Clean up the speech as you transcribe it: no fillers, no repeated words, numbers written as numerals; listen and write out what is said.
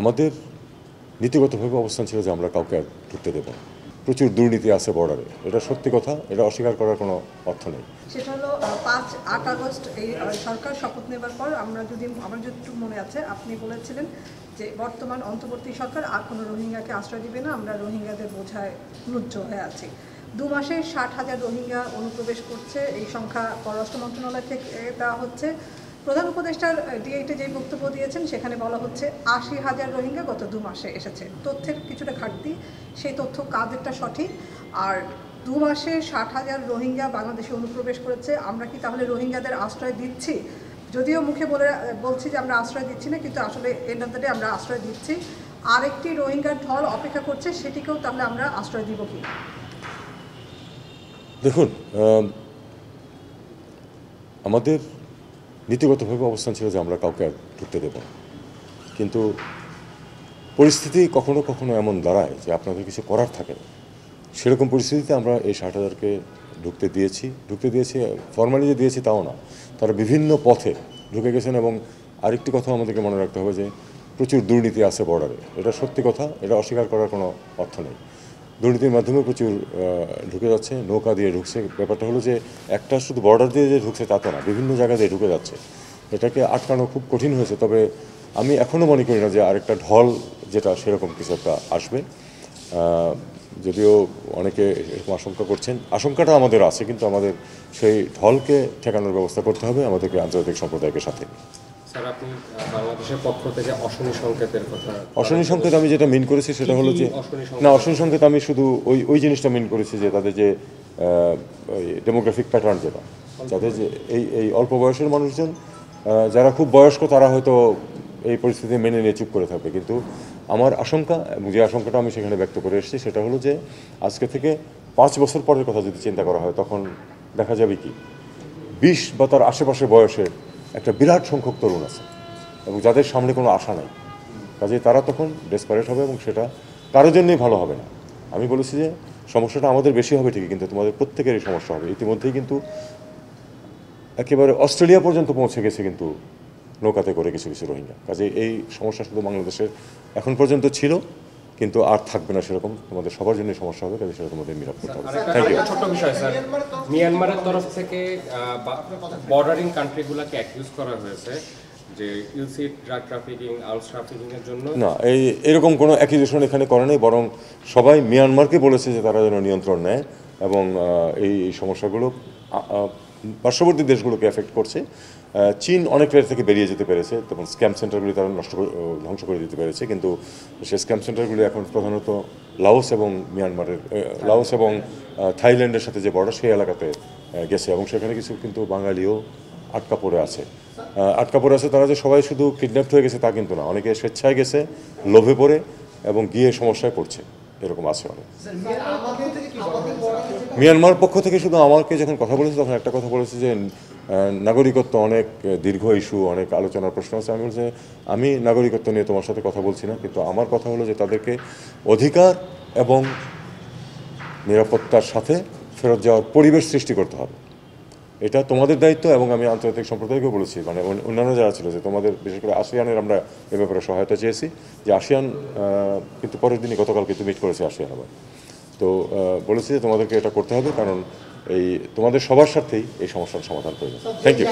আমাদের নীতিগতভাবে অবস্থান ছিল যে আমরা কাউকে আর ঢুকতে দেব না। প্রচুর দুর্নীতি আছে বর্ডারে, এটা সত্যি কথা, এটা অস্বীকার করার কোনো অর্থ নেই। সেটা হলো 5-8 আগস্ট এই সরকার শপথ নেবার পর আমার যতটুকু মনে আছে আপনি বলেছিলেন যে বর্তমান অন্তর্বর্তী সরকার আর কোনো রোহিঙ্গাকে আশ্রয় দিবে না, আমরা রোহিঙ্গাদের বোঝায় লুজ্জ হয়ে আছি। 2 মাসে 60,000 রোহিঙ্গা অনুপ্রবেশ করছে, এই সংখ্যা পররাষ্ট্র মন্ত্রণালয় থেকে দেওয়া হচ্ছে। প্রধান উপদেষ্টার ডিএইটে যে বক্তব্য দিয়েছেন সেখানে বলা হচ্ছে 80,000 রোহিঙ্গা গত 2 মাসে এসেছে। তথ্যের কিছুটা ঘাটতি, সেই তথ্য কাদেরটা সঠিক? আর 2 মাসে 60,000 রোহিঙ্গা বাংলাদেশে অনুপ্রবেশ করেছে, আমরা কি তাহলে রোহিঙ্গাদের আশ্রয় দিচ্ছি? যদিও মুখে বলছি যে আমরা আশ্রয় দিচ্ছি না, কিন্তু আসলে এন্ড অফ দ্য ডে আমরা আশ্রয় দিচ্ছি। আরেকটি রোহিঙ্গার ঢল অপেক্ষা করছে, সেটিকেও তাহলে আমরা আশ্রয় দিব কি? দেখুন, আমাদের নীতিগতভাবে অবস্থান ছিল যে আমরা কাউকে আর ঢুকতে দেব না, কিন্তু পরিস্থিতি কখনো কখনো এমন দাঁড়ায় যে আপনাদের কিছু করার থাকে না। সেরকম পরিস্থিতিতে আমরা এই 60,000কে ঢুকতে দিয়েছি। ফর্মালি যে দিয়েছি তাও না, তারা বিভিন্ন পথে ঢুকে গেছেন। এবং আরেকটি কথা আমাদেরকে মনে রাখতে হবে যে প্রচুর দুর্নীতি আছে বর্ডারে, এটা সত্যি কথা, এটা অস্বীকার করার কোনো অর্থ নেই। দুর্নীতির মাধ্যমে প্রচুর ঢুকে যাচ্ছে, নৌকা দিয়ে ঢুকছে। ব্যাপারটা হলো যে একটা শুধু বর্ডার দিয়ে যে ঢুকছে তা তো না, বিভিন্ন জায়গা দিয়ে ঢুকে যাচ্ছে। এটাকে আটকানো খুব কঠিন হয়েছে। তবে আমি এখনও মনে করি না যে আরেকটা ঢল যেটা সেরকম কিছু একটা আসবে। যদিও অনেকে এরকম আশঙ্কা করছেন, আশঙ্কাটা আমাদের আছে, কিন্তু আমাদের সেই ঢলকে ঠেকানোর ব্যবস্থা করতে হবে আমাদেরকে আন্তর্জাতিক সম্প্রদায়ের সাথে। স্যার, আপনি বাংলাদেশের পক্ষ থেকে অশনি সংকেতের কথা, অশনি সংকেত আমি যেটা মিন করেছি সেটা হলো যে না, অশনি সংকেত আমি শুধু ওই জিনিসটা মিন করেছি যে তাদের যে ডেমোগ্রাফিক প্যাটার্ন, যেটা যাদের যে এই অল্প বয়সের মানুষজন যারা খুব বয়স্ক তারা হয়তো এই পরিস্থিতি মেনে নিয়ে চুপ করে থাকবে। কিন্তু আমার আশঙ্কা, এবং যে আশঙ্কাটা আমি সেখানে ব্যক্ত করে এসেছি, সেটা হলো যে আজকে থেকে 5 বছর পরের কথা যদি চিন্তা করা হয়, তখন দেখা যাবে কি 20 বা তার আশেপাশে বয়সের একটা বিরাট সংখ্যক তরুণ আছে এবং যাদের সামনে কোনো আশা নাই। কাজে তারা তখন ডেসপারেট হবে এবং সেটা কারোর জন্যই ভালো হবে না। আমি বলেছি যে সমস্যাটা আমাদের বেশি হবে ঠিকই, কিন্তু তোমাদের প্রত্যেকেরই সমস্যা হবে। ইতিমধ্যেই কিন্তু একেবারে অস্ট্রেলিয়া পর্যন্ত পৌঁছে গেছে কিন্তু নৌকাতে করে কিছু কিছু রোহিঙ্গা। কাজে এই সমস্যা শুধু বাংলাদেশের এখন পর্যন্ত ছিল, কিন্তু আর থাকবে না সেরকম। তোমাদের সবার জন্য সমস্যা হবে, কাজে সেটা তোমাদের নিরাপদ করতে হবে। Thank you. ছোট্ট বিষয় স্যার, মিয়ানমারের তরফ থেকে বর্ডারিং কান্ট্রিগুলোকে অ্যাকিউজ করা হয়েছে যে ইলসিট ড্রাগ ট্রাফিকিং, আর্মস ট্রাফিকিং এর জন্য। না, এরকম কোনো অ্যাকিউজেশন এখানে করে নেই, বরং সবাই মিয়ানমারকে বলেছে যে তারা যেন নিয়ন্ত্রণ নেয় এবং এই সমস্যাগুলো পার্শ্ববর্তী দেশগুলোকে এফেক্ট করছে। চীন অনেকটা থেকে বেরিয়ে যেতে পেরেছে, তখন স্ক্যাম সেন্টারগুলি তারা ধ্বংস করে দিতে পেরেছে, কিন্তু সেই স্ক্যাম সেন্টারগুলি এখন প্রধানত লাওস এবং থাইল্যান্ডের সাথে যে বর্ডার সেই এলাকাতে গেছে এবং সেখানে কিছু কিন্তু বাঙালিও আটকা পড়ে আছে। তারা যে সবাই শুধু কিডন্যাপড হয়ে গেছে তা কিন্তু না, অনেকে স্বেচ্ছায় গেছে, লোভে পড়ে এবং গিয়ে সমস্যায় পড়ছে, এরকম আছে অনেক। মিয়ানমার পক্ষ থেকে শুধু আমাকে যখন কথা বলেছে তখন একটা কথা বলেছে যে নাগরিকত্ব অনেক দীর্ঘ ইস্যু, অনেক আলোচনার প্রশ্ন আছে। আমি বলছি আমি নাগরিকত্ব নিয়ে তোমার সাথে কথা বলছি না, কিন্তু আমার কথা হলো যে তাদেরকে অধিকার এবং নিরাপত্তার সাথে ফেরত যাওয়ার পরিবেশ সৃষ্টি করতে হবে। এটা তোমাদের দায়িত্ব এবং আমি আন্তর্জাতিক সম্প্রদায়কেও বলেছি, মানে অন্যান্য যারা ছিল, যে তোমাদের বিশেষ করে আসিয়ানের আমরা এ ব্যাপারে সহায়তা চেয়েছি। যে আসিয়ান কিন্তু পরের দিনই গতকাল কিন্তু মিট করেছে আসিয়ান আবার। তো বলেছি যে তোমাদেরকে এটা করতে হবে, কারণ তোমাদের সবার স্বার্থেই এই সমস্যার সমাধান প্রয়োজন। Thank you.